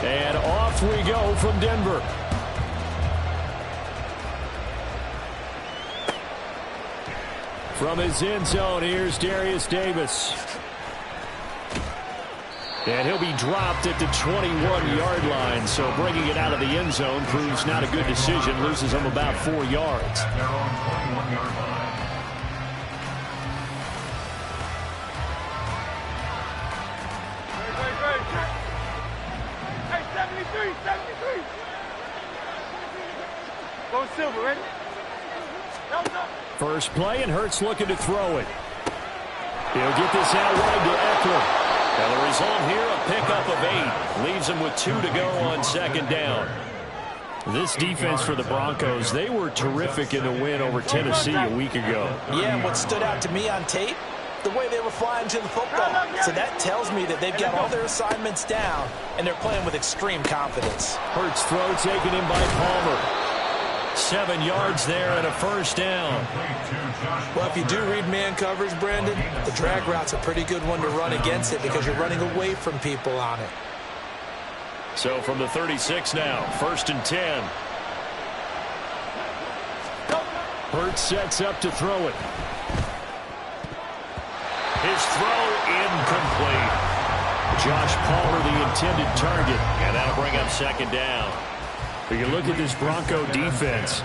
And off we go from Denver. From his end zone, here's Darius Davis. And he'll be dropped at the 21-yard line, so bringing it out of the end zone proves not a good decision. Loses him about 4 yards. Hey, 73. Go Silver, ready? First play, and Hurts looking to throw it. He'll get this out wide to Eckler. And the result here, a pickup of 8. Leaves him with 2 to go on second down. This defense for the Broncos, they were terrific in the win over Tennessee a week ago. Yeah, and what stood out to me on tape, the way they were flying to the football. So that tells me that they've got all their assignments down, and they're playing with extreme confidence. Hurts throw taken in by Palmer. 7 yards there and a first down. Well, if you do read man coverage, Brandon, the drag route's a pretty good one to run against it because you're running away from people on it. So from the 36 now, 1st and 10. Hurts sets up to throw it. His throw incomplete. Josh Palmer the intended target, and that'll bring up second down. But you look at this Bronco defense.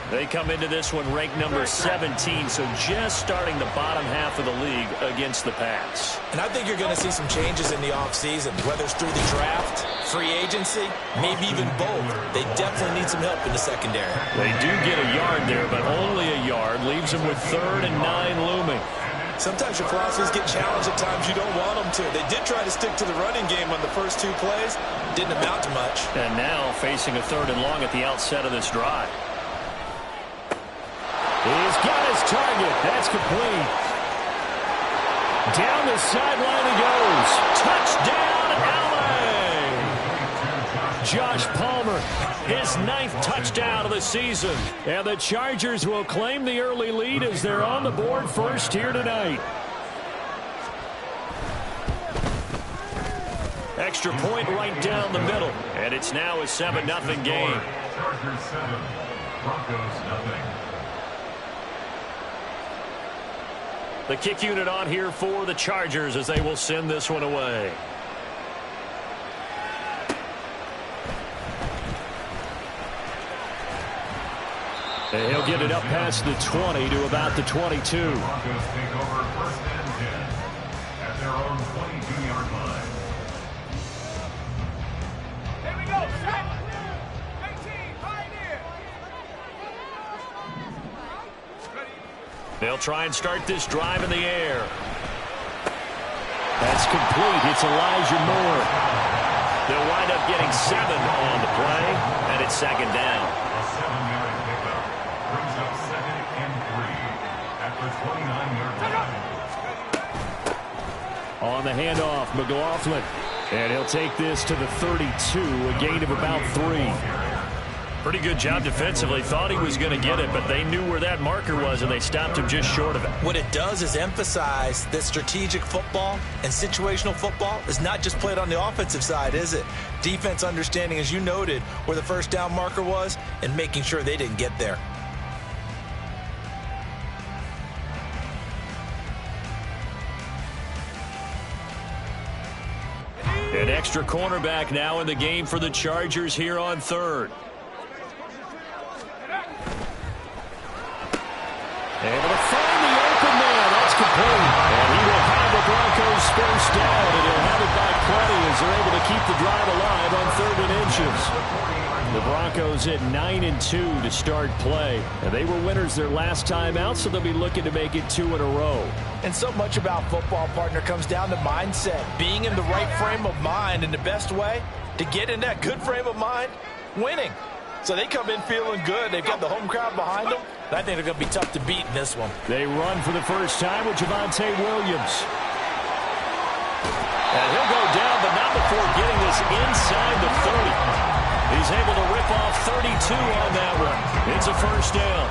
They come into this one ranked number 17, so just starting the bottom half of the league against the pass. And I think you're going to see some changes in the offseason, whether it's through the draft, free agency, maybe even both. They definitely need some help in the secondary. They do get a yard there, but only a yard. Leaves them with 3rd and 9 looming. Sometimes your philosophies get challenged at times you don't want them to. They did try to stick to the running game on the first 2 plays. Didn't amount to much. And now facing a 3rd and long at the outset of this drive. He's got his target. That's complete. Down the sideline he goes. Touchdown, LA! Josh Palmer, his 9th touchdown of the season. And the Chargers will claim the early lead as they're on the board first here tonight. Extra point right down the middle. And it's now a 7-0 game. Chargers 7, Broncos 0. The kick unit on here for the Chargers as they will send this one away. And he'll get it up past the 20 to about the 22. Broncos take over 1st and 10 at their own 22-yard line. Here we go, set. 18, pioneer. They'll try and start this drive in the air. That's complete. It's Elijah Moore. They'll wind up getting 7 on the play, and it's second down. A 7-yard pickup brings up 2nd and 3 at the 29-yard line. On the handoff, McLaughlin. And he'll take this to the 32, a gain of about 3. Pretty good job defensively. Thought he was going to get it, but they knew where that marker was, and they stopped him just short of it. What it does is emphasize that strategic football and situational football is not just played on the offensive side, is it? Defense understanding, as you noted, where the first down marker was and making sure they didn't get there. An extra cornerback now in the game for the Chargers here on 3rd. Able to find the open man. That's complete. And he will have the Broncos first down, and he'll have it by plenty as they're able to keep the drive alive on 3rd and inches. The Broncos at 9-2 to start play. And they were winners their last time out, so they'll be looking to make it 2 in a row. And so much about football, partner, comes down to mindset. Being in the right frame of mind, and the best way to get in that good frame of mind, winning. So they come in feeling good. They've got the home crowd behind them. And I think they're going to be tough to beat in this one. They run for the first time with Javonte Williams. And he'll go down, but not before getting this inside the 30. He's able to rip off 32 on that one. It's a first down.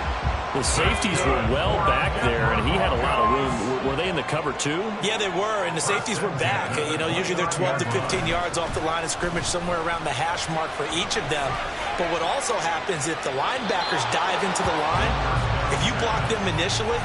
The safeties were well back there, and he had a lot of room. Were they in the cover too? Yeah, they were, and the safeties were back. You know, usually they're 12 to 15 yards off the line of scrimmage, somewhere around the hash mark for each of them. But what also happens if the linebackers dive into the line, if you block them initially,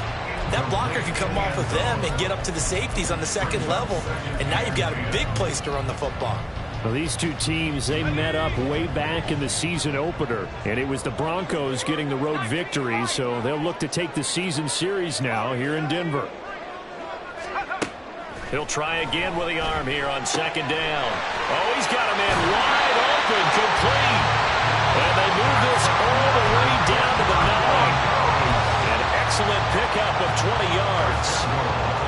that blocker can come off of them and get up to the safeties on the second level, and now you've got a big place to run the football. Well, these two teams, they met up way back in the season opener, and it was the Broncos getting the road victory, so they'll look to take the season series now here in Denver. He'll try again with the arm here on second down. Oh, he's got a man wide open, complete. And they move this all the way down to the 9. An excellent pickup of 20 yards.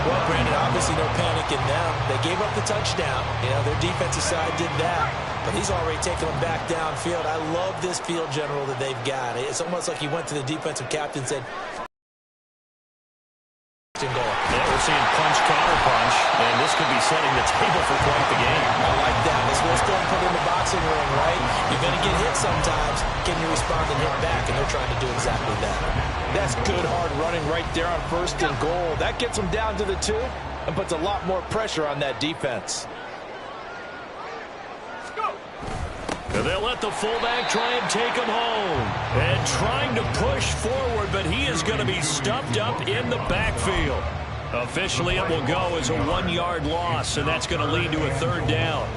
Well, Brandon, obviously no panic in them. They gave up the touchdown. You know, their defensive side did that. But he's already taken them back downfield. I love this field general that they've got. It's almost like he went to the defensive captain and said, yeah, we're seeing punch, counter punch, and this could be setting the table for quite the game. I like that. Let's go and put in the boxing ring, right? You're going to get hit sometimes. Can you respond and hit back? And they're trying to do exactly that. That's good, hard running right there on 1st and goal. That gets them down to the 2 and puts a lot more pressure on that defense. And they'll let the fullback try and take him home. And trying to push forward, but he is going to be stuffed up in the backfield. Officially, it will go as a 1-yard loss, and that's going to lead to a 3rd down.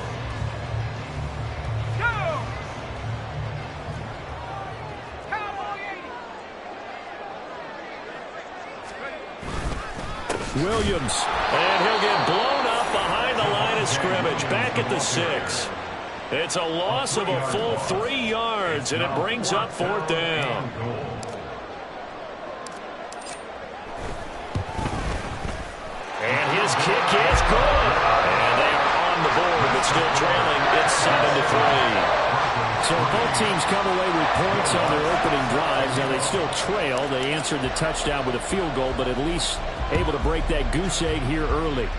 Williams, and he'll get blown up behind the line of scrimmage, back at the 6. It's a loss of a full 3 yards, and it brings up 4th down. And his kick is good. And they are on the board, but still trailing. It's 7-3. So both teams come away with points on their opening drives. Now they still trail. They answered the touchdown with a field goal, but at least able to break that goose egg here early.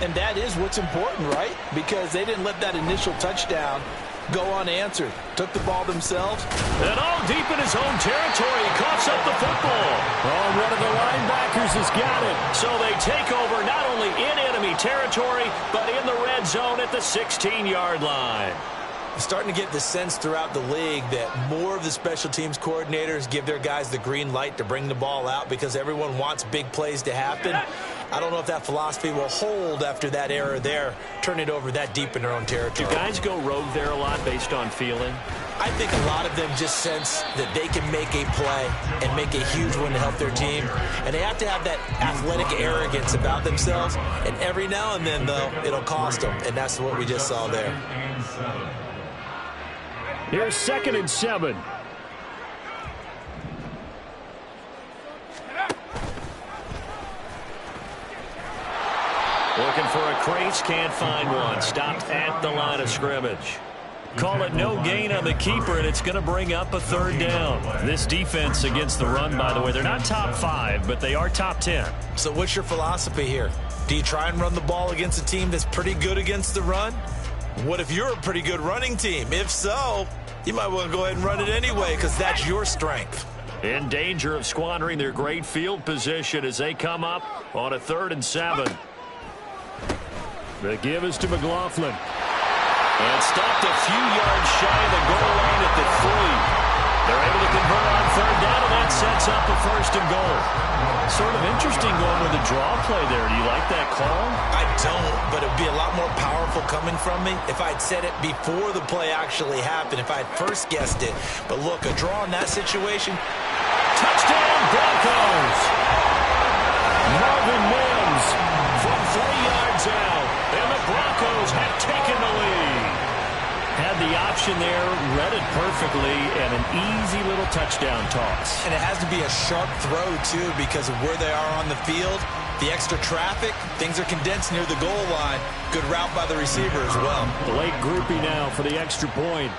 And that is what's important, right? Because they didn't let that initial touchdown go unanswered. Took the ball themselves. And all deep in his own territory. He coughs up the football. Oh, one of the linebackers has got it. So they take over not only in enemy territory, but in the red zone at the 16-yard line. I'm starting to get the sense throughout the league that more of the special teams coordinators give their guys the green light to bring the ball out because everyone wants big plays to happen. I don't know if that philosophy will hold after that error there, turn it over that deep in their own territory. Do guys go rogue there a lot based on feeling? I think a lot of them just sense that they can make a play and make a huge one to help their team. And they have to have that athletic arrogance about themselves. And every now and then, though, it'll cost them. And that's what we just saw there. Here's 2nd and 7. Looking for a crease, can't find one. Stopped at the line of scrimmage. Call it no gain on the keeper, and it's going to bring up a 3rd down. This defense against the run, by the way, they're not top 5, but they are top 10. So what's your philosophy here? Do you try and run the ball against a team that's pretty good against the run? What if you're a pretty good running team? If so, you might want to go ahead and run it anyway because that's your strength. In danger of squandering their great field position as they come up on a 3rd and 7. The give is to McLaughlin. And stopped a few yards shy of the goal line at the 3. They're able to convert on 3rd down, and that sets up a 1st and goal. Sort of interesting going with the draw play there. Do you like that call? I don't, but it would be a lot more powerful coming from me if I'd said it before the play actually happened, if I had first guessed it. But look, a draw in that situation. Touchdown, Broncos! Marvin Mims from 3 yards out, and the Broncos have taken the lead. Had the option there, read it perfectly, and an easy little touchdown toss. And it has to be a sharp throw, too, because of where they are on the field. The extra traffic, things are condensed near the goal line. Good route by the receiver as well. The late groupie now for the extra point.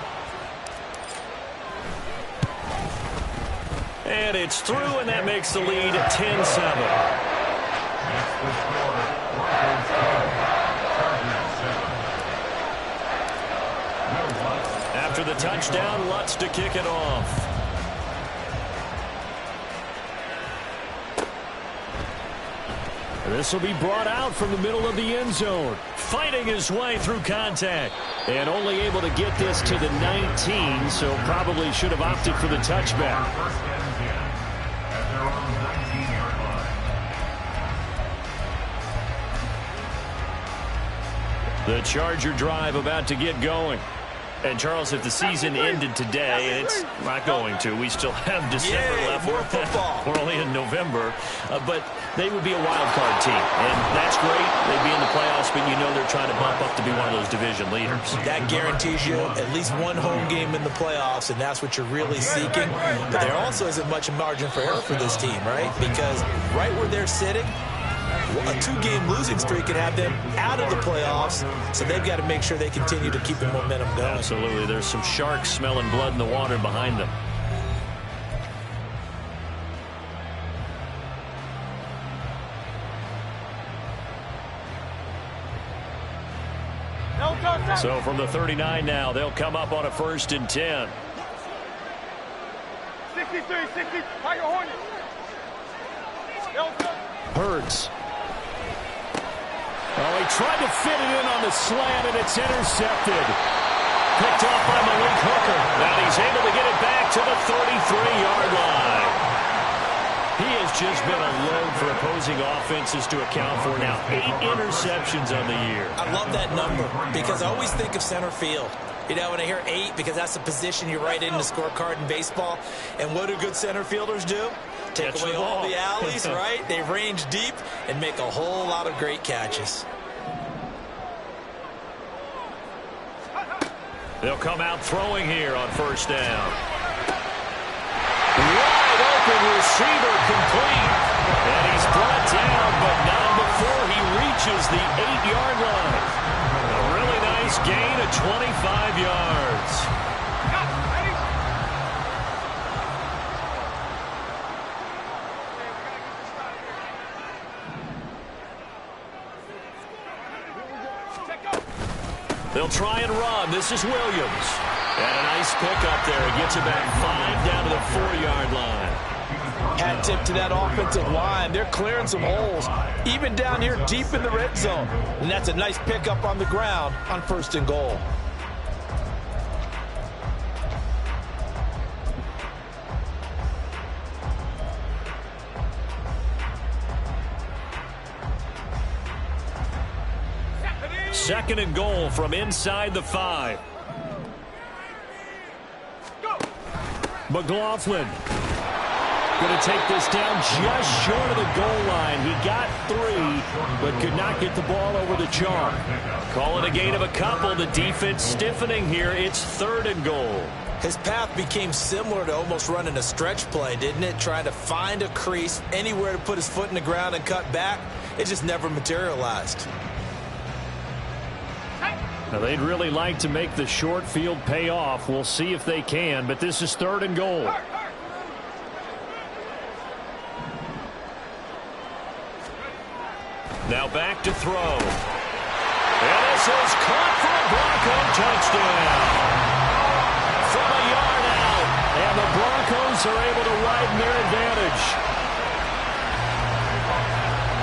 And it's through, and that makes the lead 10-7. After the touchdown, Lutz to kick it off. This will be brought out from the middle of the end zone. Fighting his way through contact. And only able to get this to the 19, so probably should have opted for the touchback. First and 10 at their own 19-yard line. The Charger drive about to get going. And, Charles, if the season ended today, and it's not going to, we still have December left. More football. We're only in November. But they would be a wild card team. And that's great. They'd be in the playoffs, but you know they're trying to bump up to be one of those division leaders. That guarantees you at least one home game in the playoffs, and that's what you're really seeking. But there also isn't much margin for error for this team, right? Because right where they're sitting, a 2-game losing streak can have them out of the playoffs, so they've got to make sure they continue to keep the momentum going. Absolutely. There's some sharks smelling blood in the water behind them. So from the 39 now, they'll come up on a 1st and 10. 63, 60, Tiger Hornets. Hurts. Oh, he tried to fit it in on the slant, and it's intercepted. Picked off by Malik Hooker. Now he's able to get it back to the 33-yard line. He has just been a load for opposing offenses to account for now. 8 interceptions on the year. I love that number because I always think of center field. You know, when I hear 8, because that's the position you write in the scorecard in baseball. And what do good center fielders do? Take away all the alleys, right? They range deep and make a whole lot of great catches. They'll come out throwing here on 1st down. Wide open receiver complete. And he's brought down, but not before he reaches the 8-yard line. A really nice gain of 25 yards. They'll try and run. This is Williams. And a nice pickup there. He gets it back 5 down to the 4-yard line. Hat tip to that offensive line. They're clearing some holes, even down here deep in the red zone. And that's a nice pickup on the ground on 1st and goal. Second and goal from inside the 5. McLaughlin going to take this down just short of the goal line. He got 3, but could not get the ball over the chalk. Calling a gain of a couple. The defense stiffening here. It's 3rd and goal. His path became similar to almost running a stretch play, didn't it? Trying to find a crease, anywhere to put his foot in the ground and cut back. It just never materialized. Now, they'd really like to make the short field pay off. We'll see if they can, but this is 3rd and goal. Now back to throw. And this is caught for a Bronco touchdown. From a yard out, and the Broncos are able to widen their advantage.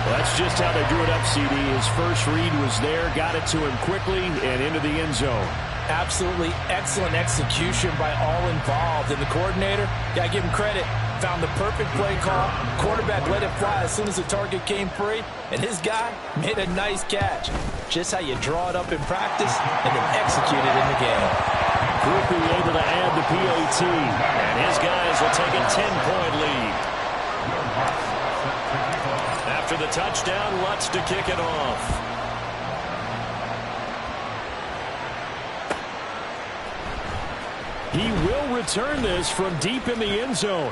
That's just how they drew it up, CD. His first read was there, got it to him quickly, and into the end zone. Absolutely excellent execution by all involved. And the coordinator, got to give him credit, found the perfect play call. Quarterback let it fly as soon as the target came free, and his guy made a nice catch. Just how you draw it up in practice and then execute it in the game. Groupie able to add the PAT, and his guys will take a 10-point lead. After the touchdown, Lutz to kick it off. He will return this from deep in the end zone.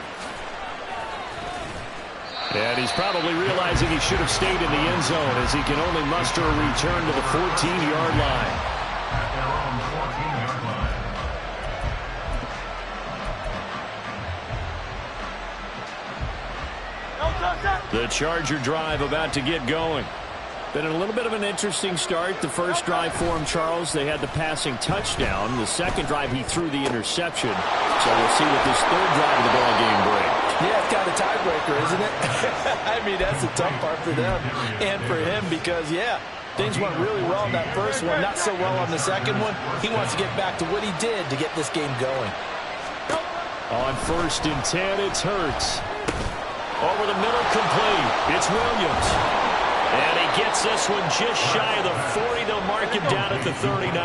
And he's probably realizing he should have stayed in the end zone as he can only muster a return to the 14-yard line. At their own 14-yard line. The Charger drive about to get going. Been a little bit of an interesting start. The first drive for him, Charles, they had the passing touchdown. The second drive, he threw the interception. So we'll see what this third drive of the ball game brings. Yeah, it's kind of a tiebreaker, isn't it? I mean, that's a tough part for them and for him because, yeah, things went really well in that first one, not so well on the second one. He wants to get back to what he did to get this game going. On 1st and 10, it's Hurts. Over the middle, complete. It's Williams. And he gets this one just shy of the 40. They'll mark him down at the 39.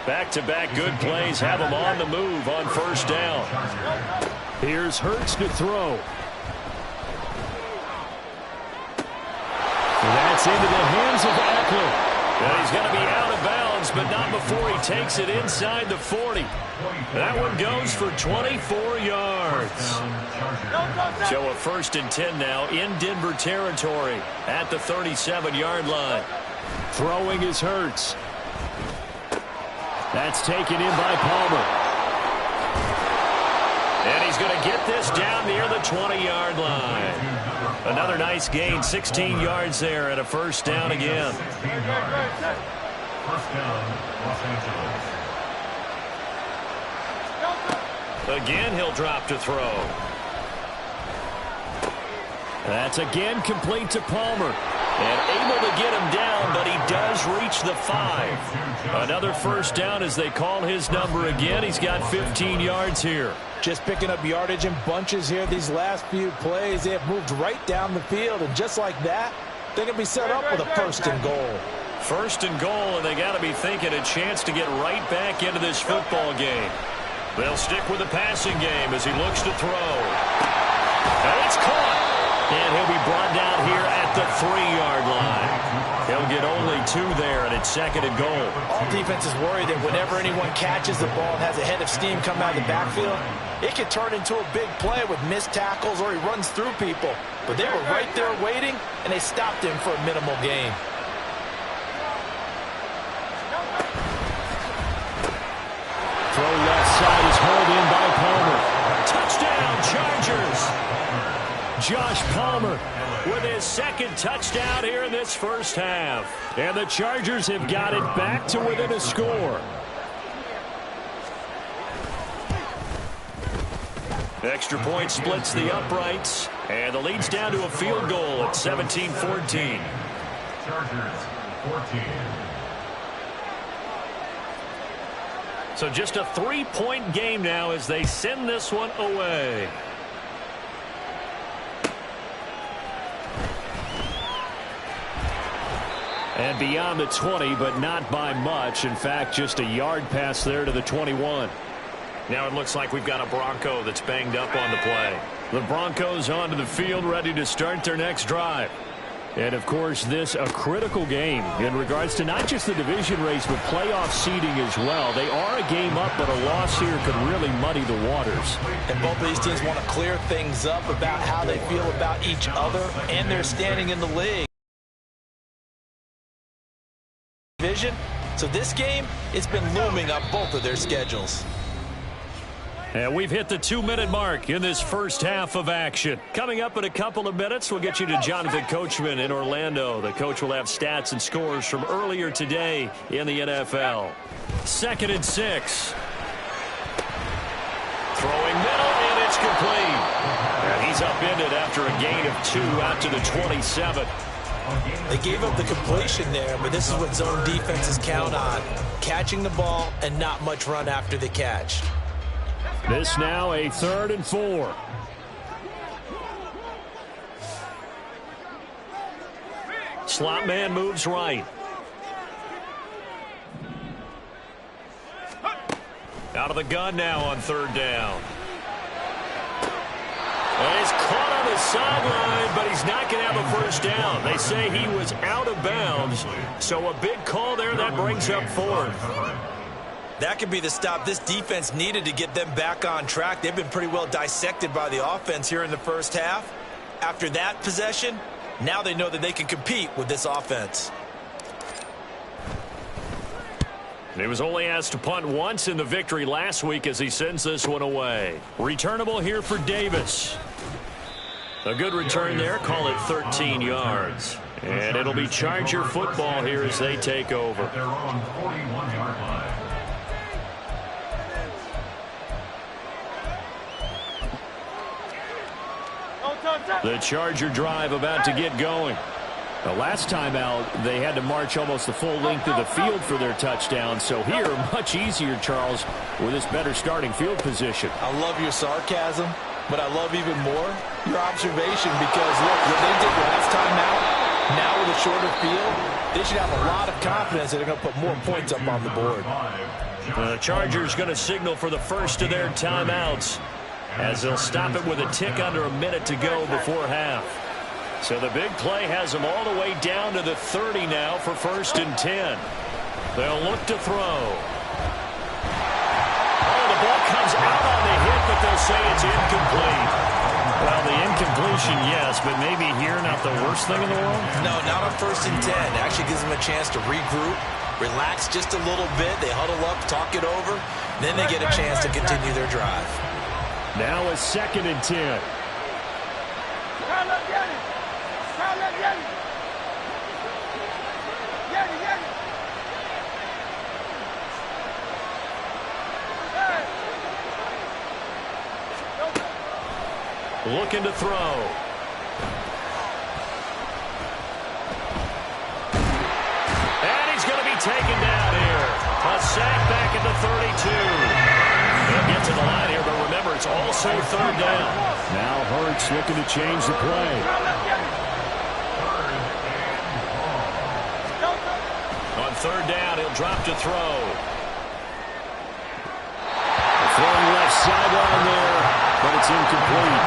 Back-to-back good plays have him on the move on 1st down. Here's Hurts to throw. And that's into the hands of Eckler. And he's going to be out of bounds, but not before he takes it inside the 40. That one goes for 24 yards. So a 1st and 10 now in Denver territory at the 37-yard line. Throwing is Hurts. That's taken in by Palmer. And he's going to get this down near the 20-yard line. Another nice gain, 16 yards there, and a 1st down again. 1st down, Los Angeles. Again, he'll drop to throw. That's again complete to Palmer. And able to get him down, but he does reach the 5. Another 1st down as they call his number again. He's got 15 yards here. Just picking up yardage in bunches here these last few plays. They have moved right down the field, and just like that, they're going to be set up with a 1st and goal. 1st and goal, and they got to be thinking a chance to get right back into this football game. They'll stick with the passing game as he looks to throw. And it's caught. And he'll be brought down here at the 3-yard line. He'll get only 2 there, and it's 2nd and goal. All defenses worry that whenever anyone catches the ball and has a head of steam come out of the backfield, it can turn into a big play with missed tackles or he runs through people. But they were right there waiting, and they stopped him for a minimal gain. Throw left side is hauled in by Palmer. Touchdown, Chargers! Josh Palmer with his 2nd touchdown here in this 1st half. And the Chargers have got it back to within a score. Extra point splits the uprights. And the lead's down to a field goal at 17-14. Chargers, 14. So just a 3-point game now as they send this one away. And beyond the 20, but not by much. In fact, just a yard pass there to the 21. Now it looks like we've got a Bronco that's banged up on the play. The Broncos onto the field, ready to start their next drive. And, of course, this a critical game in regards to not just the division race, but playoff seeding as well. They are a game up, but a loss here could really muddy the waters. And both of these teams want to clear things up about how they feel about each other and their standing in the league. So this game, it's been looming up both of their schedules. And we've hit the 2-minute mark in this 1st half of action. Coming up in a couple of minutes, we'll get you to Jonathan Coachman in Orlando. The coach will have stats and scores from earlier today in the NFL. 2nd and 6. Throwing middle, and it's complete. And he's upended after a gain of 2 out to the 27. They gave up the completion there, but this is what zone defenses count on. Catching the ball and not much run after the catch. This now a 3rd and 4. Slot man moves right. Out of the gun now on 3rd down. And he's caught on the sideline, but he's not going to have a 1st down. They say he was out of bounds, so a big call there that brings up 4th. That could be the stop this defense needed to get them back on track. They've been pretty well dissected by the offense here in the 1st half. After that possession, now they know that they can compete with this offense. He was only asked to punt once in the victory last week as he sends this one away. Returnable here for Davis. A good return there. Call it 13 yards. And it'll be Charger football here as they take over. At their own 41-yard line. The Charger drive about to get going. The last time out, they had to march almost the full length of the field for their touchdown. So here, much easier, Charles, with this better starting field position. I love your sarcasm, but I love even more your observation because, look, what they did last time out, now with a shorter field, they should have a lot of confidence that they're going to put more points up on the board. The Chargers going to signal for the first of their timeouts as they'll stop it with a tick under a minute to go before half. So the big play has them all the way down to the 30 now for 1st and 10. They'll look to throw. Oh, the ball comes out on the hit, but they'll say it's incomplete. Well, the incompletion, yes, but maybe here not the worst thing in the world? No, not on 1st and 10. It actually gives them a chance to regroup, relax just a little bit. They huddle up, talk it over. Then they get a chance to continue their drive. Now a 2nd and 10. Looking to throw. And he's going to be taken down here. A sack back at the 32. He'll get to the line here, but remember, it's also 3rd down. Now Hurts looking to change the play. On 3rd down, he'll drop to throw. Throwing left sideline there, but it's incomplete.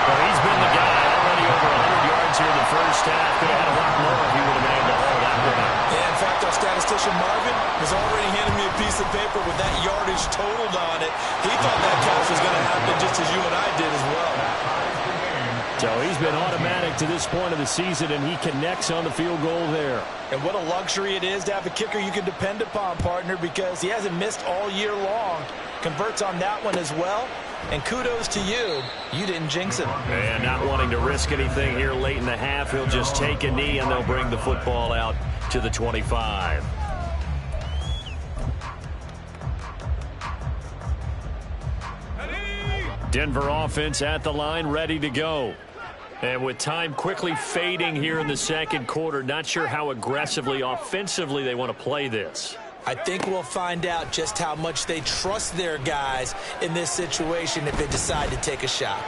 Well, he's been the guy already over 100 yards here in the first half. Could have had a lot more if he would have been able to hold that one up. Yeah, in fact, our statistician Marvin was already handing me a piece of paper with that yardage totaled on it. He thought that catch was going to happen just as you and I did as well. So he's been automatic to this point of the season, and he connects on the field goal there. And what a luxury it is to have a kicker you can depend upon, partner, because he hasn't missed all year long. Converts on that one as well. And kudos to you. You didn't jinx it. And not wanting to risk anything here late in the half, he'll just take a knee, and they'll bring the football out to the 25. Denver offense at the line, ready to go. And with time quickly fading here in the 2nd quarter, not sure how aggressively, offensively they want to play this. I think we'll find out just how much they trust their guys in this situation if they decide to take a shot.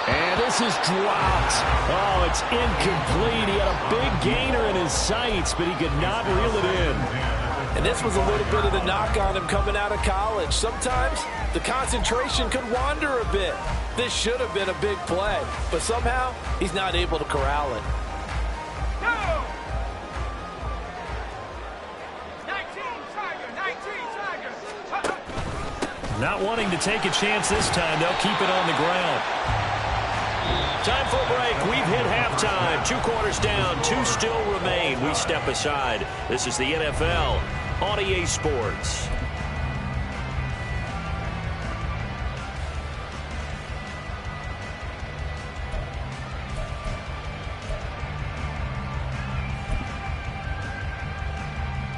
And this is dropped. Oh, it's incomplete. He had a big gainer in his sights, but he could not reel it in. And this was a little bit of the knock on him coming out of college. Sometimes the concentration could wander a bit. This should have been a big play, but somehow he's not able to corral it. Not wanting to take a chance this time. They'll keep it on the ground. Time for a break. We've hit halftime. 2 quarters down. 2 still remain. We step aside. This is the NFL on EA Sports.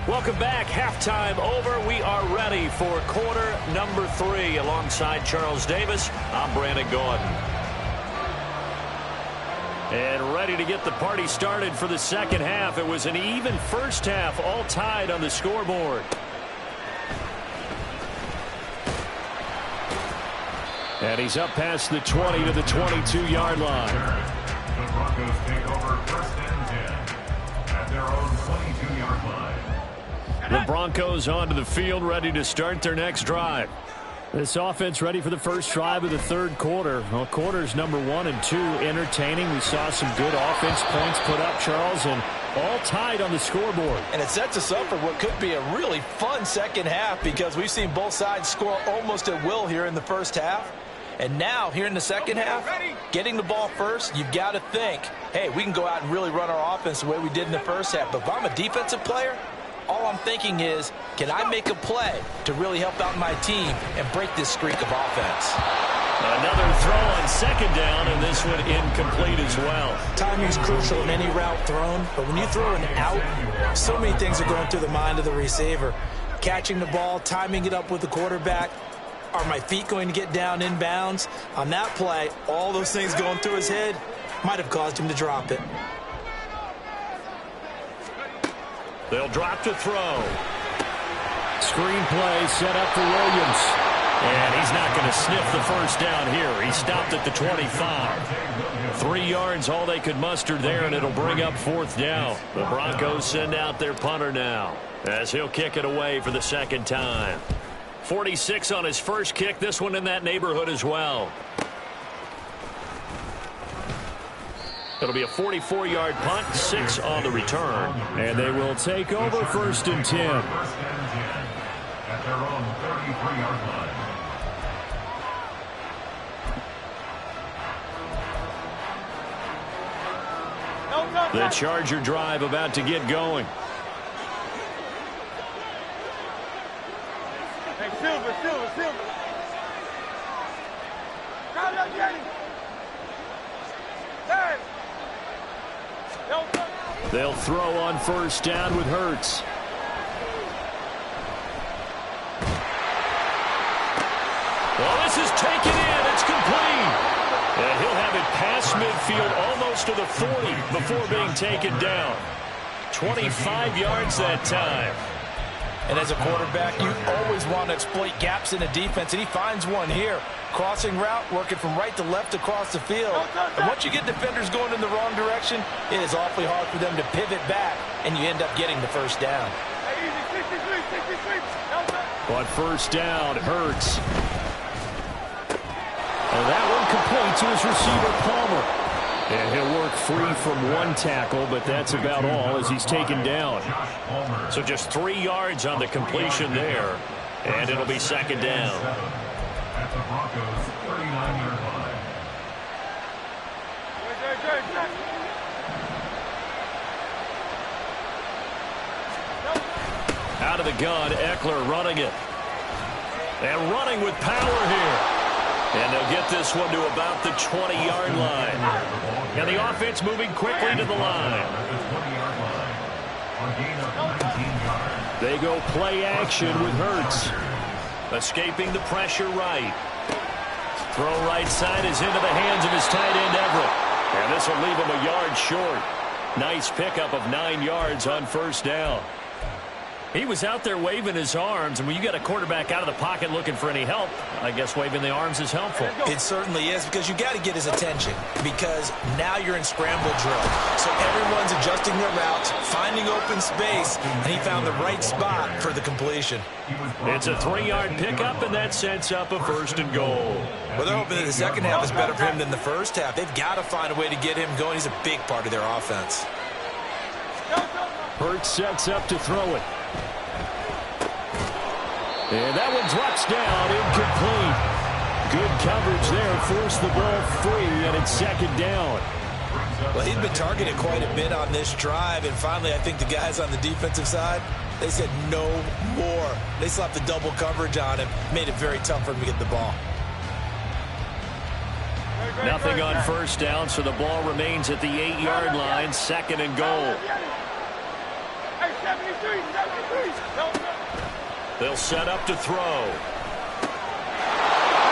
Welcome back. Halftime over. We are ready for quarter number 3. Alongside Charles Davis, I'm Brandon Gordon. And ready to get the party started for the 2nd half. It was an even first half, all tied on the scoreboard. And he's up past the 20 to the 22-yard line. The Broncos take over 1st and 10 at their own 22-yard line. The Broncos onto the field, ready to start their next drive. This offense ready for the first drive of the 3rd quarter. Well, quarters number 1 and 2 entertaining. We saw some good offense points put up, Charles, and all tied on the scoreboard. And it sets us up for what could be a really fun 2nd half because we've seen both sides score almost at will here in the first half. And now, here in the 2nd half, getting the ball first, you've got to think, hey, we can go out and really run our offense the way we did in the first half. But if I'm a defensive player, all I'm thinking is, can I make a play to really help out my team and break this streak of offense? Another throw on second down, and this one incomplete as well. Timing is crucial in any route thrown, but when you throw an out, so many things are going through the mind of the receiver. Catching the ball, timing it up with the quarterback. Are my feet going to get down in bounds? On that play, all those things going through his head might have caused him to drop it. They'll drop to throw. Screen play set up for Williams. And he's not going to sniff the first down here. He stopped at the 25. 3 yards, all they could muster there, and it'll bring up fourth down. The Broncos send out their punter now as he'll kick it away for the second time. 46 on his first kick. This one in that neighborhood as well. It'll be a 44-yard punt, 6 on the return. And they will take over first and 10. At their own 33-yard line. The Charger drive about to get going. Hey, Silver. Come on, Jenny. Hey. They'll throw on first down with Hurts. Well, this is taken in. It's complete. And he'll have it past midfield almost to the 40 before being taken down. 25 yards that time. And as a quarterback, you always want to exploit gaps in a defense, and he finds one here. Crossing route, working from right to left across the field. And once you get defenders going in the wrong direction, it is awfully hard for them to pivot back, and you end up getting the first down. Hey, easy, 63. On first down, Hurts. And that one complete to his receiver, Palmer. And he'll work free from one tackle, but that's about all as he's taken down. So just 3 yards on the completion there, and it'll be second down. At the Broncos' 39-yard line. Out of the gun, Eckler running it. And running with power here. And they'll get this one to about the 20-yard line. And the offense moving quickly to the line. They go play action with Hurts. Escaping the pressure right. Throw right side is into the hands of his tight end, Everett. And this will leave him a yard short. Nice pickup of 9 yards on first down. He was out there waving his arms, and when you got a quarterback out of the pocket looking for any help, I guess waving the arms is helpful. It certainly is, because you got to get his attention, because now you're in scramble drill. So everyone's adjusting their routes, finding open space, and he found the right spot for the completion. It's a 3-yard pickup, and that sets up a first and goal. Well, they're hoping that the second half is better for him than the first half. They've got to find a way to get him going. He's a big part of their offense. Hurts sets up to throw it. And that one drops down, incomplete. Good coverage there, forced the ball free, and it's second down. Well, he's been targeted quite a bit on this drive, and finally I think the guys on the defensive side, they said no more. They slapped the double coverage on him, made it very tough for him to get the ball. Nothing on first down, so the ball remains at the 8-yard line, second and goal. Hey, 73. They'll set up to throw.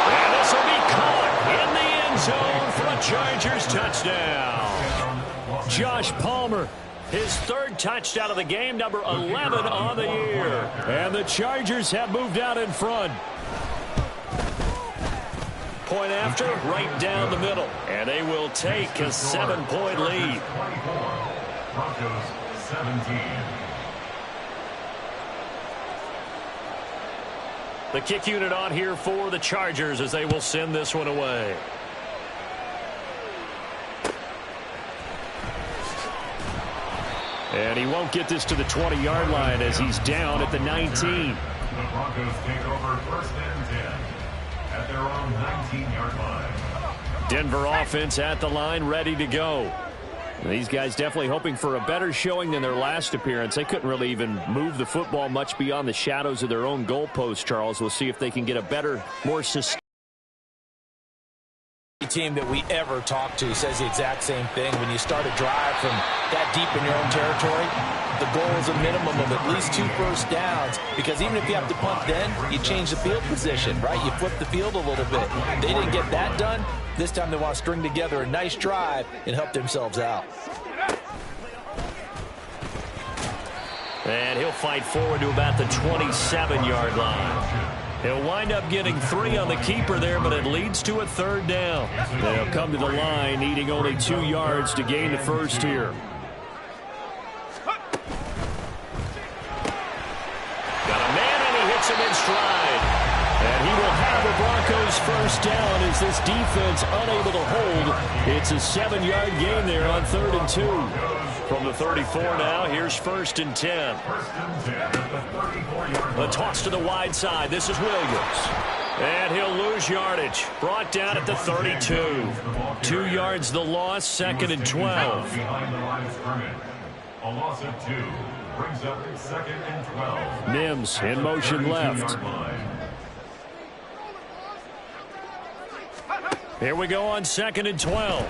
And this will be caught in the end zone for a Chargers touchdown. Josh Palmer, his third touchdown of the game, number 11 on the year. And the Chargers have moved out in front. Point after, right down the middle. And they will take a 7-point lead. Broncos 17. The kick unit on here for the Chargers as they will send this one away. And he won't get this to the 20-yard line as he's down at the 19. The Broncos take over first and 10 at their own 19-yard line. Denver offense at the line, ready to go. These guys definitely hoping for a better showing than their last appearance. They couldn't really even move the football much beyond the shadows of their own goalpost, Charles. We'll see if they can get a better, more sustained team that we ever talk to says the exact same thing. When you start a drive from that deep in your own territory, the goal is a minimum of at least 2 first downs, because even if you have to punt then, you change the field position, right? You flip the field a little bit. They didn't get that done. This time they want to string together a nice drive and help themselves out. And he'll fight forward to about the 27-yard line. He'll wind up getting 3 on the keeper there, but it leads to a 3rd down. They'll come to the line needing only 2 yards to gain the first here. Got a man, and he hits him in stride. And he will have the Broncos first down as this defense unable to hold. It's a 7-yard gain there on 3rd and 2. From the 34 now, here's 1st and 10. A toss to the wide side. This is Williams. And he'll lose yardage. Brought down at the 32. 2 yards the loss, 2nd and 12. Behind the line of scrimmage. A loss of 2 brings up 2nd and 12. Mims in motion left. Here we go on 2nd and 12.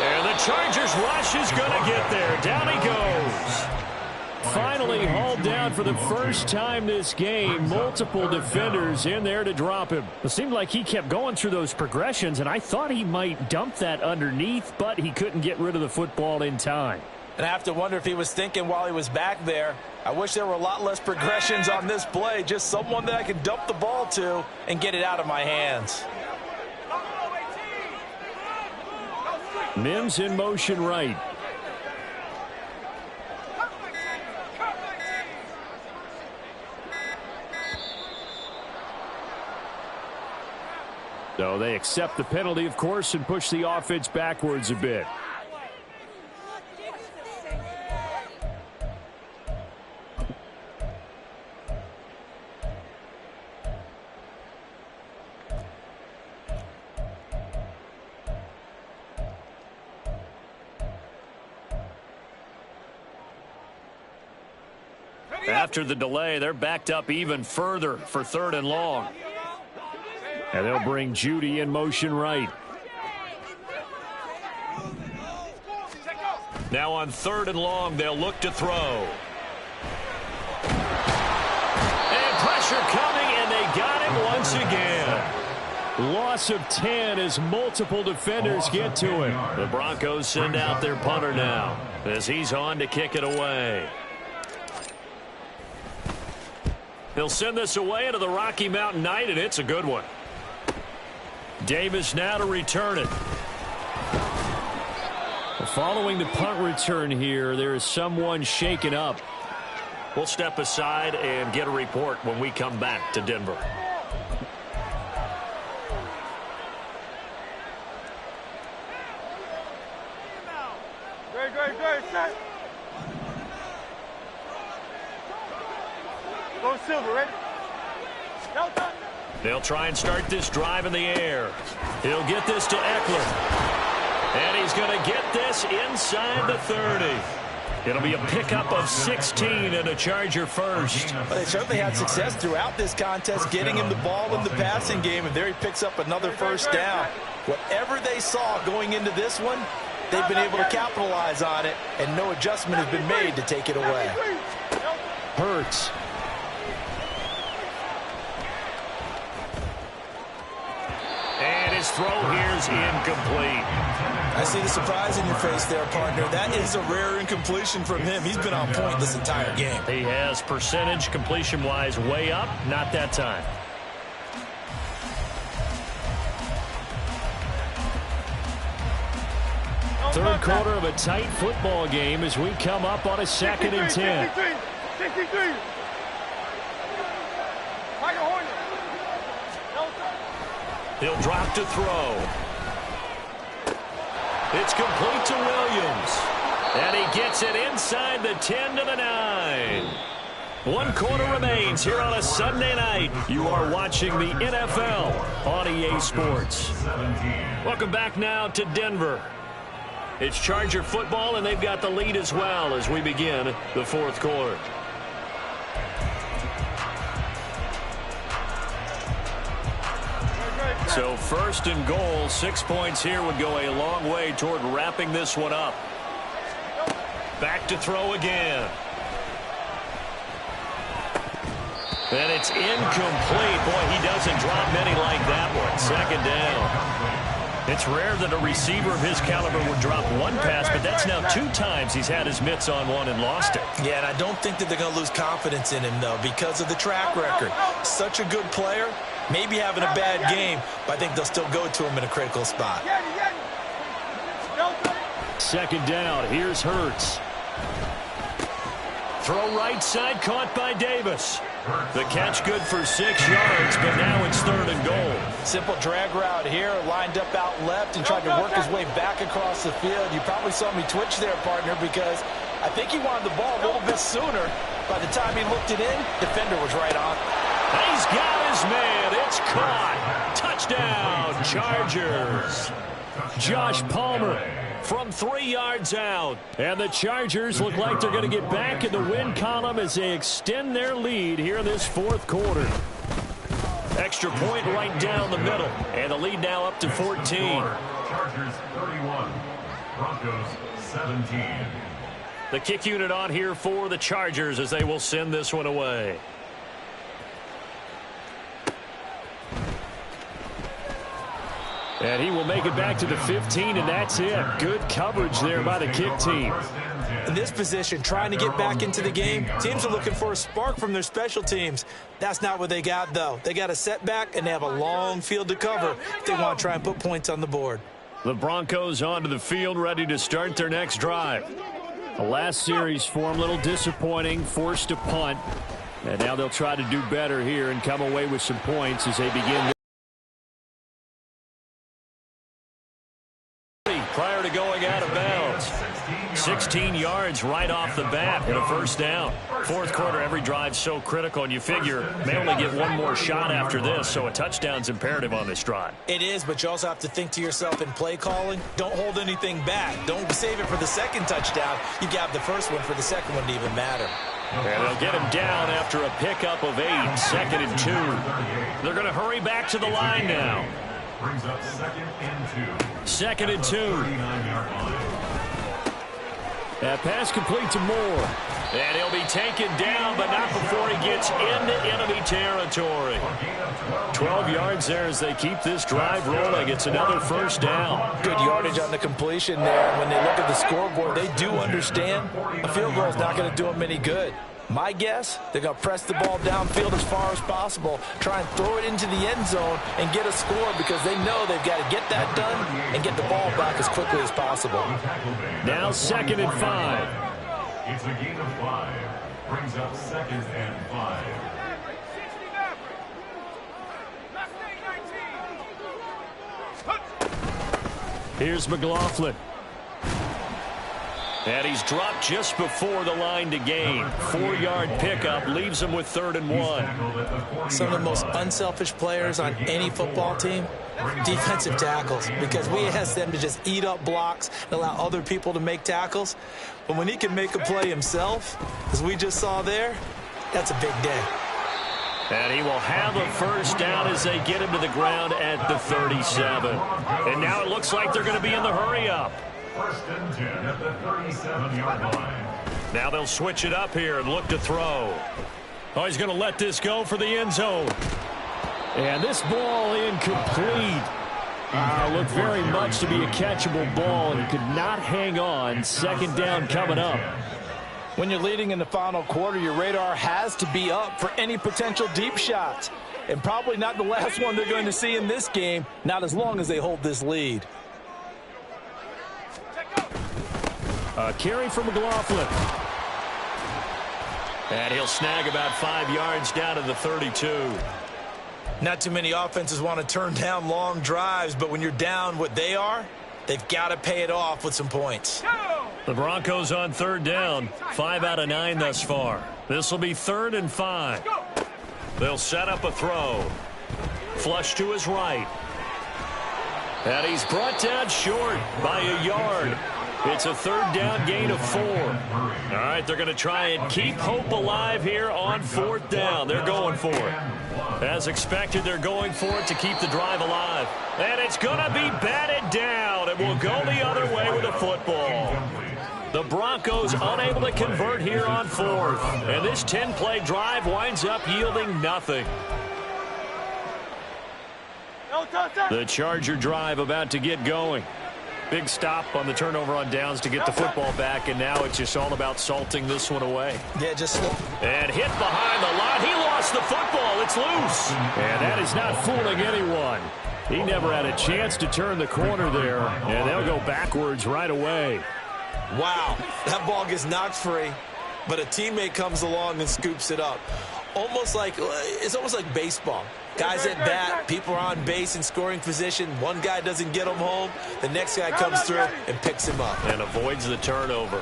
And the Chargers rush is going to get there. Down he goes. Finally hauled down for the first time this game. Multiple defenders in there to drop him. It seemed like he kept going through those progressions, and I thought he might dump that underneath, but he couldn't get rid of the football in time. And I have to wonder if he was thinking while he was back there, I wish there were a lot less progressions on this play. Just someone that I could dump the ball to and get it out of my hands. Mims in motion right. So they accept the penalty, of course, and push the offense backwards a bit. After the delay, they're backed up even further for 3rd and long. And they'll bring Judy in motion right. Now on 3rd and long, they'll look to throw. And pressure coming, and they got him once again. Loss of 10 as multiple defenders get to him. The Broncos send out their punter now as he's on to kick it away. He'll send this away into the Rocky Mountain Night, and it's a good one. Davis now to return it. Following the punt return here, there is someone shaken up. We'll step aside and get a report when we come back to Denver. Great, set. Go Silver, ready? Delta. They'll try and start this drive in the air. He'll get this to Eckler. And he's going to get this inside the 30. It'll be a pickup of 16 and a Charger first. Well, they certainly had success throughout this contest getting him the ball in the passing game, and there he picks up another first down. Whatever they saw going into this one, they've been able to capitalize on it, and no adjustment has been made to take it away. Hurts. And his throw here's incomplete. I see the surprise in your face there, partner. That is a rare incompletion from him. He's been on point this entire game. He has percentage completion-wise way up. Not that time. Third quarter of a tight football game as we come up on a 2nd and 10. 63. He'll drop to throw. It's complete to Williams. And he gets it inside the 10 to the 9. 1 quarter remains here on a Sunday night. You are watching the NFL on EA Sports. Welcome back now to Denver. It's Charger football, and they've got the lead as well as we begin the 4th quarter. So first and goal, 6 points here would go a long way toward wrapping this one up. Back to throw again. And it's incomplete. Boy, he doesn't drop many like that one. Second down. It's rare that a receiver of his caliber would drop one pass, but that's now 2 times he's had his mitts on one and lost it. Yeah, and I don't think that they're going to lose confidence in him, though, because of the track record. Such a good player, maybe having a bad game, but I think they'll still go to him in a critical spot. Second down. Here's Hurts. Throw right side, caught by Davis. The catch good for 6 yards, but now it's third and goal. Simple drag route here, lined up out left and tried to work his way back across the field. You probably saw me twitch there, partner, because I think he wanted the ball a little bit sooner. By the time he looked it in, defender was right on. He's got his man. It's caught. Touchdown, Chargers. Josh Palmer from 3 yards out. And the Chargers look like they're going to get back in the win column as they extend their lead here in this fourth quarter. Extra point right down the middle. And the lead now up to 14. Chargers 31, Broncos 17. The kick unit on here for the Chargers as they will send this one away. And he will make it back to the 15, and that's it. Good coverage there by the kick team. In this position, trying to get back into the game, teams are looking for a spark from their special teams. That's not what they got, though. They got a setback, and they have a long field to cover if they want to try and put points on the board. The Broncos onto the field, ready to start their next drive. The last series for them, a little disappointing, forced to punt. And now they'll try to do better here and come away with some points as they begin. Prior to going out of bounds. 16 yards right off the bat and a first down. Fourth quarter, every drive so critical, and you figure may only get one more shot after this, so a touchdown's imperative on this drive. It is, but you also have to think to yourself in play calling, don't hold anything back. Don't save it for the second touchdown. You got the first one for the second one to even matter. And they'll get him down after a pickup of 8, 2nd and 2. They're going to hurry back to the line now. Brings up 2nd and 2. 2nd and 2. 39-yard line. That pass complete to Moore. And he'll be taken down, but not before he gets into enemy territory. 12 yards there as they keep this drive rolling. It's another first down. Good yardage on the completion there. When they look at the scoreboard, they do understand a field goal is not going to do them any good. My guess, they're going to press the ball downfield as far as possible, try and throw it into the end zone and get a score because they know they've got to get that done and get the ball back as quickly as possible. Now 2nd and 5. It's a gain of 5. Brings up 2nd and 5. Here's McLaughlin. And he's dropped just before the line to gain. 4-yard pickup leaves him with 3rd and 1. Some of the most unselfish players on any football team, defensive tackles, because we ask them to just eat up blocks and allow other people to make tackles. But when he can make a play himself, as we just saw there, that's a big day. And he will have a first down as they get him to the ground at the 37. And now it looks like they're going to be in the hurry-up. 1st and 10 at the 37-yard line. Now they'll switch it up here and look to throw. Oh, he's going to let this go for the end zone. And this ball incomplete. Looked very much to be a catchable ball, and he could not hang on. 2nd down coming up. When you're leading in the final quarter, your radar has to be up for any potential deep shots. And probably not the last one they're going to see in this game, not as long as they hold this lead. A carry for McLaughlin. And he'll snag about 5 yards down to the 32. Not too many offenses want to turn down long drives, but when you're down what they are, they've got to pay it off with some points. The Broncos on 3rd down. 5 out of 9 thus far. This will be 3rd and 5. They'll set up a throw. Flush to his right. And he's brought down short by a yard. It's a third down gain of 4. All right, they're going to try and keep hope alive here on fourth down. They're going for it. As expected, they're going for it to keep the drive alive. And it's going to be batted down. It will go the other way with a football. The Broncos unable to convert here on fourth. And this 10-play drive winds up yielding nothing. The Charger drive about to get going. Big stop on the turnover on downs to get the football back, and now it's just all about salting this one away. Yeah, just and hit behind the line. He lost the football. It's loose. And that is not fooling anyone. He never had a chance to turn the corner there, and they'll go backwards right away. Wow, that ball gets knocked free, but a teammate comes along and scoops it up. It's almost like baseball. Guys at bat, people are on base in scoring position. One guy doesn't get him home. The next guy comes through and picks him up. And avoids the turnover.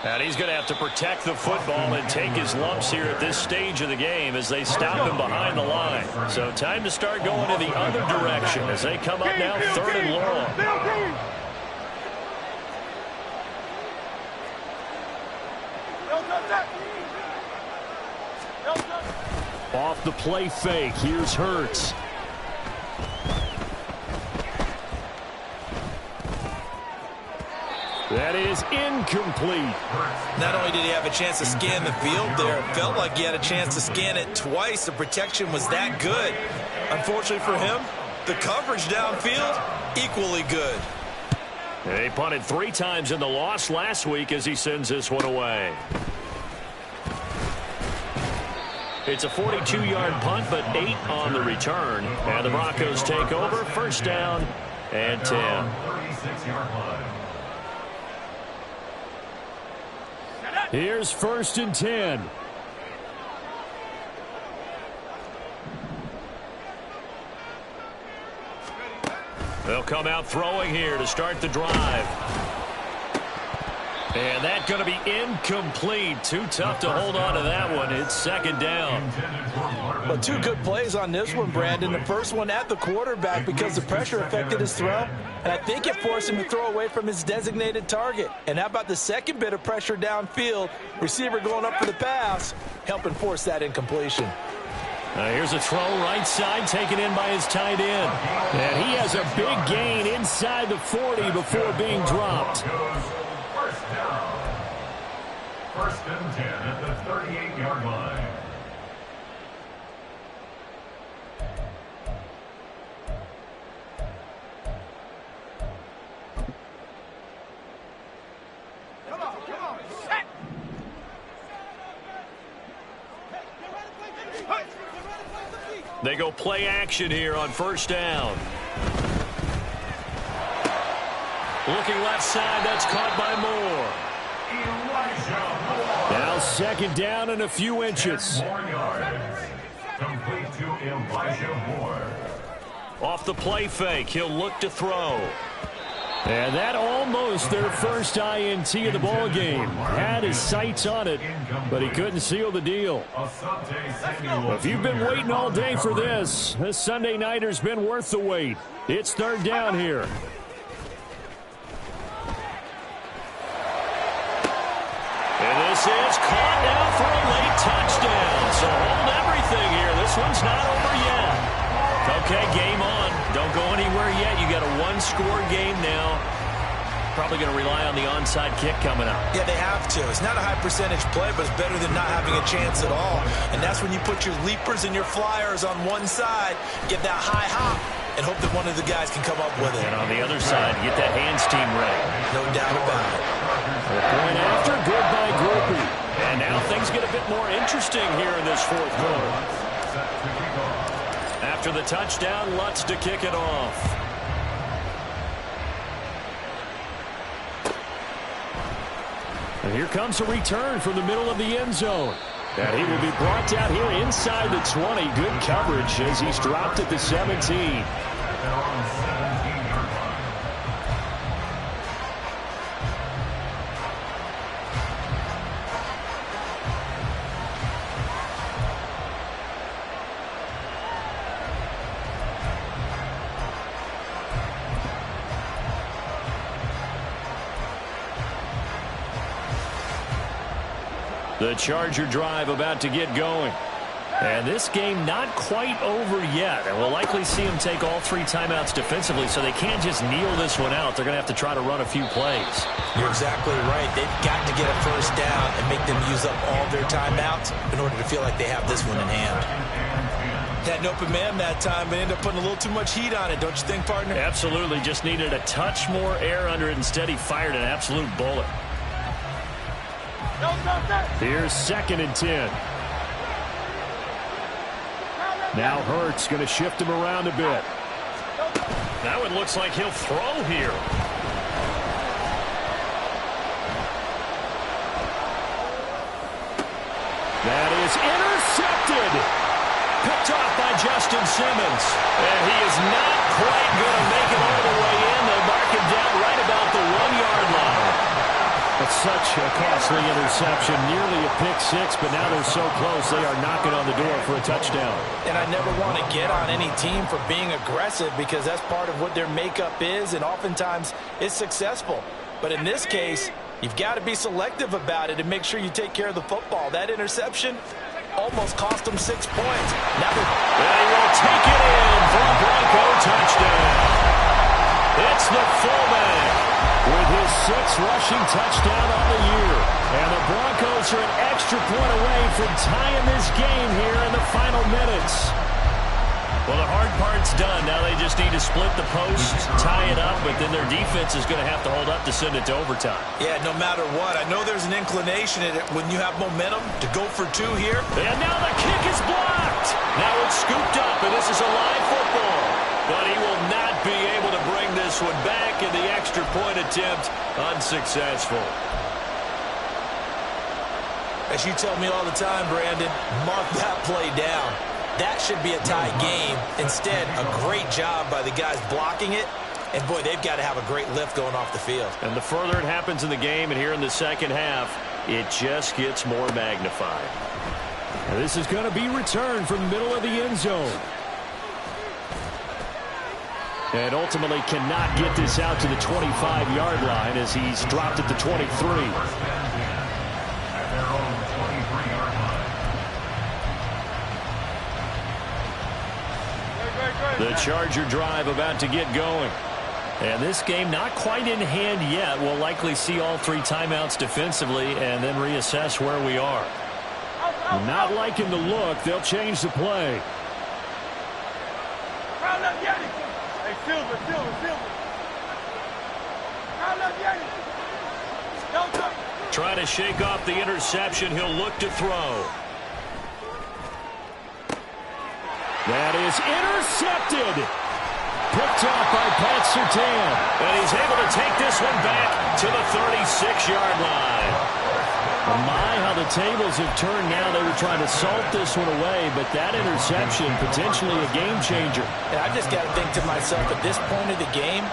And he's going to have to protect the football and take his lumps here at this stage of the game as they stop him behind the line. So time to start going in the other direction as they come up now 3rd and long. Off the play fake, here's Hurts. That is incomplete. Not only did he have a chance to scan the field there, it felt like he had a chance to scan it twice. The protection was that good. Unfortunately for him, the coverage downfield, equally good. He punted 3 times in the loss last week as he sends this one away. It's a 42-yard punt, but 8 on the return. And the Broncos take over, 1st down and 10. 36-yard line. Here's 1st and 10. They'll come out throwing here to start the drive. And that's going to be incomplete. Too tough to hold on to that one. It's 2nd down. Well, 2 good plays on this one, Brandon. The first one at the quarterback because the pressure affected his throw. And I think it forced him to throw away from his designated target. And how about the second bit of pressure downfield? Receiver going up for the pass, helping force that incompletion. Here's a throw right side taken in by his tight end. And he has a big gain inside the 40 before being dropped. 1st and 10 at the 38-yard line. Come on. They go play action here on 1st down. Looking left side, that's caught by Moore. Now 2nd down and a few inches. Complete to Elijah Moore. Off the play fake, he'll look to throw. And that almost their first INT of the ball game. Had his sights on it, but he couldn't seal the deal. If you've been waiting all day for this Sunday nighter's been worth the wait. It's 3rd down here. And this is caught now for a late touchdown. So hold everything here. This one's not over yet. Okay, game on. Don't go anywhere yet. You got a 1-score game now. Probably going to rely on the onside kick coming up. Yeah, they have to. It's not a high percentage play, but it's better than not having a chance at all. And that's when you put your leapers and your flyers on one side, get that high hop, and hope that one of the guys can come up with it. And on the other side, get that hands team ready. No doubt about it. The point after, good by Groupie. And now things get a bit more interesting here in this 4th quarter. After the touchdown, Lutz to kick it off. And here comes a return from the middle of the end zone. And he will be brought down here inside the 20. Good coverage as he's dropped at the 17. The Charger drive about to get going. And this game not quite over yet. And we'll likely see them take all 3 timeouts defensively, so they can't just kneel this one out. They're going to have to try to run a few plays. You're exactly right. They've got to get a first down and make them use up all their timeouts in order to feel like they have this one in hand. Had an open man that time, but ended up putting a little too much heat on it, don't you think, partner? Absolutely. Just needed a touch more air under it. Instead, he fired an absolute bullet. Here's 2nd and 10. Now Hurts going to shift him around a bit. Now it looks like he'll throw here. That is intercepted. Picked off by Justin Simmons. And he is not quite going to make it all the way in. They'll mark him down right about the 1-yard line. It's such a costly interception, nearly a pick six, but now they're so close they are knocking on the door for a touchdown. And I never want to get on any team for being aggressive because that's part of what their makeup is, and oftentimes it's successful. But in this case, you've got to be selective about it and make sure you take care of the football. That interception almost cost them 6 points. Now they will take it in for a Bronco touchdown. It's the fullback with his 6th rushing touchdown on the year. And the Broncos are an extra point away from tying this game here in the final minutes. Well, the hard part's done. Now they just need to split the post, tie it up, but then their defense is going to have to hold up to send it to overtime. Yeah, no matter what. I know there's an inclination in it when you have momentum to go for 2 here. And now the kick is blocked. Now it's scooped up, and this is a live football. But he will not be able to bring this one back, and the extra point attempt unsuccessful. As you tell me all the time, Brandon, mark that play down. That should be a tie game. Instead, a great job by the guys blocking it. And, boy, they've got to have a great lift going off the field. And the further it happens in the game and here in the second half, it just gets more magnified. And this is going to be returned from the middle of the end zone. And ultimately cannot get this out to the 25-yard line as he's dropped at the 23. The Charger drive about to get going. And this game not quite in hand yet. We'll likely see all 3 timeouts defensively and then reassess where we are. Not liking the look. They'll change the play. Hey, Silver. Trying to shake off the interception. He'll look to throw. That is intercepted. Picked off by Pat Surtain. And he's able to take this one back to the 36-yard line. My, how the tables have turned now. They were trying to salt this one away, but that interception, potentially a game changer. And I just got to think to myself, at this point of the game,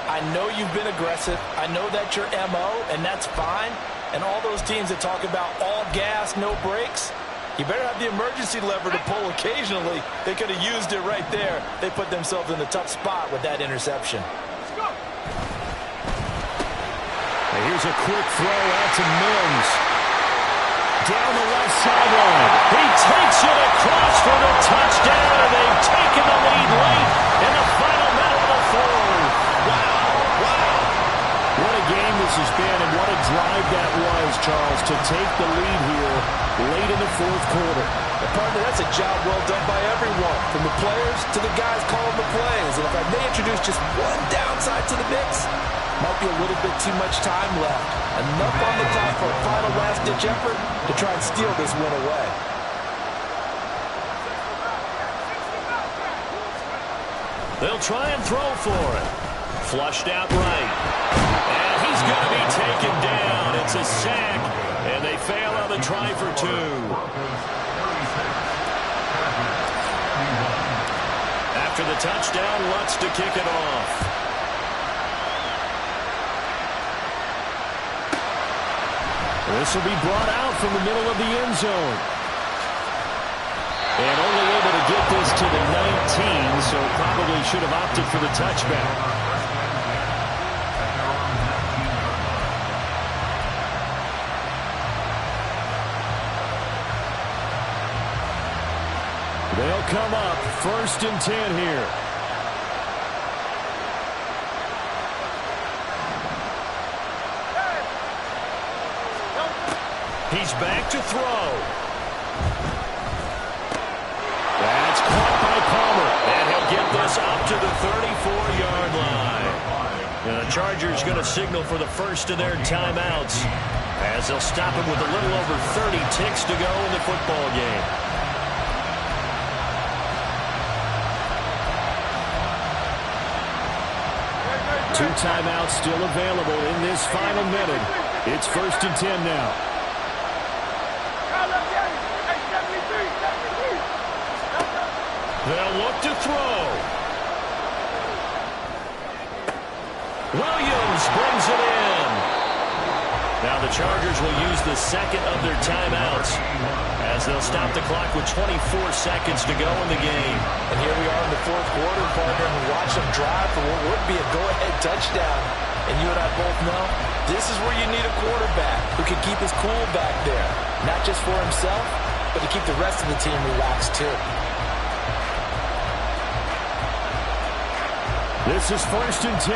I know you've been aggressive. I know that's your MO, and that's fine. And all those teams that talk about all gas, no brakes, you better have the emergency lever to pull occasionally. They could have used it right there. They put themselves in a tough spot with that interception. And here's a quick throw out to Mims. Down the left sideline. He takes it across for the touchdown, and they've taken the lead late in the final minute of the 4th. Wow. What a game this has been, and what a drive that was, Charles, to take the lead here late in the 4th quarter. Partner, that's a job well done by everyone, from the players to the guys calling the plays. And if I may introduce just one downside to the mix, might be a little bit too much time left. Enough on the clock for a final last-ditch effort to try and steal this win away. They'll try and throw for it. Flushed out right. And he's going to be taken down. It's a sack, and they fail on the try for 2. After the touchdown, Lutz to kick it off. This will be brought out from the middle of the end zone. And only able to get this to the 19, so probably should have opted for the touchback. come up. 1st and 10 here. He's back to throw. That's caught by Palmer. And he'll get this up to the 34-yard line. And the Chargers going to signal for the first of their timeouts, as they'll stop him with a little over 30 ticks to go in the football game. Two timeouts still available in this final minute. It's 1st and 10 now. They'll look to throw. Williams brings it in. Now the Chargers will use the second of their timeouts, as they'll stop the clock with 24 seconds to go in the game. And here we are in the 4th quarter, partner, and watch them drive for what would be a go-ahead touchdown. And you and I both know this is where you need a quarterback who can keep his cool back there, not just for himself, but to keep the rest of the team relaxed too. This is 1st and 10.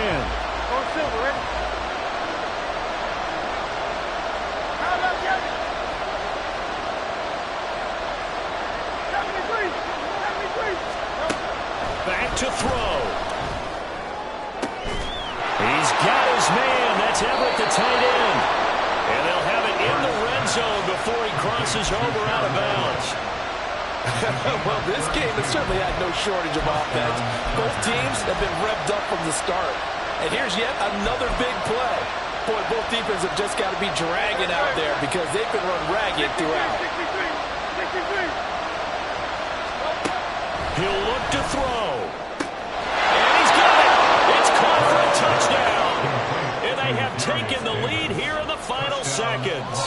Go Silver, ready? Back to throw. He's got his man. That's Everett, the tight end. And they'll have it in the red zone before he crosses over out of bounds. Well, this game has certainly had no shortage of offense. Both teams have been revved up from the start. And here's yet another big play. Boy, both defenses have just got to be dragging out there because they've been run ragged throughout. He'll look to throw. And he's got it. It's caught for a touchdown. And they have taken the lead here in the final seconds.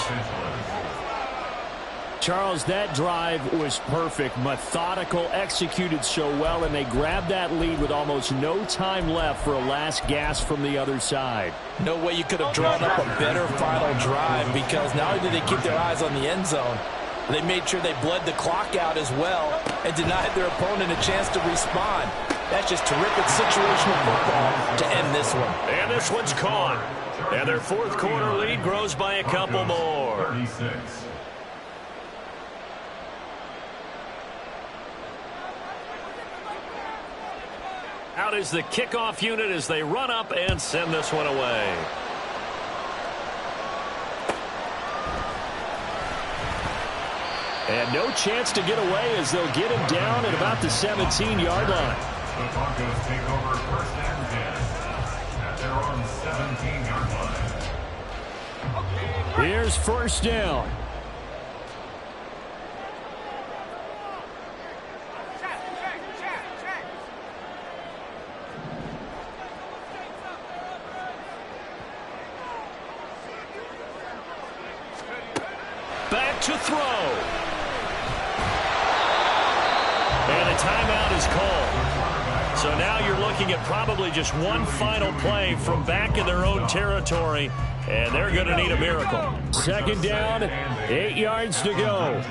Charles, that drive was perfect, methodical, executed so well, and they grabbed that lead with almost no time left for a last gasp from the other side. No way you could have drawn up a better final drive, because not only did they keep their eyes on the end zone, they made sure they bled the clock out as well and denied their opponent a chance to respond. That's just terrific situational football to end this one. And this one's caught. And their 4th quarter lead grows by a couple more. 36. Out is the kickoff unit as they run up and send this one away. And no chance to get away, as they'll get him down at about the 17-yard line. The Broncos take over 1st and 10 at their own 17-yard line. Here's 1st down. Back to throw. And a timeout is called. So now you're looking at probably just one final play from back in their own territory, and they're going to need a miracle. 2nd down, 8 yards to go.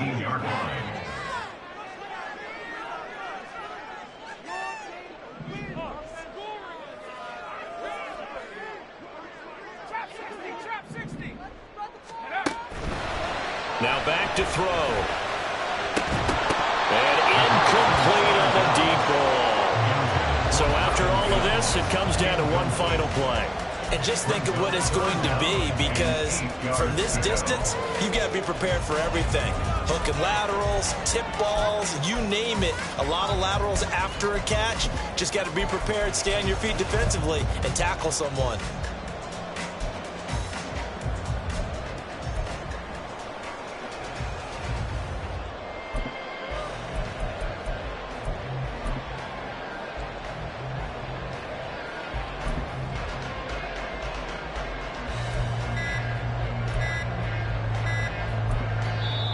Now back to throw. And incomplete on the deep ball. So after all of this, it comes down to one final play. And just think of what it's going to be, because from this distance, you've got to be prepared for everything. Hook and laterals, tip balls, you name it. A lot of laterals after a catch. Just got to be prepared, stay on your feet defensively, and tackle someone.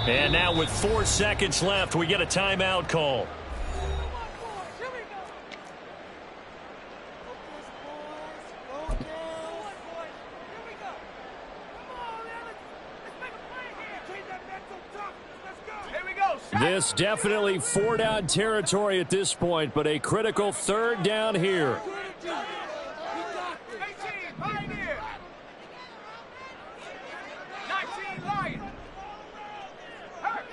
And now with 4 seconds left, we get a timeout call. This definitely 4-down territory at this point, but a critical 3rd down here. 18, Pioneer. 19, Lion. Hurt.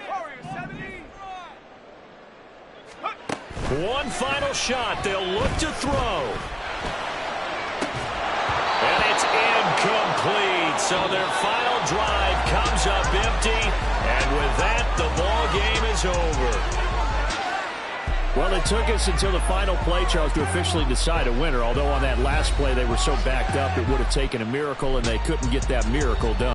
Warrior, 17. One final shot. They'll look to throw. And it's incomplete. So their final drive comes up empty. And with that, the ball game is over. Well, it took us until the final play, Charles, to officially decide a winner. Although on that last play they were so backed up, it would have taken a miracle, and they couldn't get that miracle done.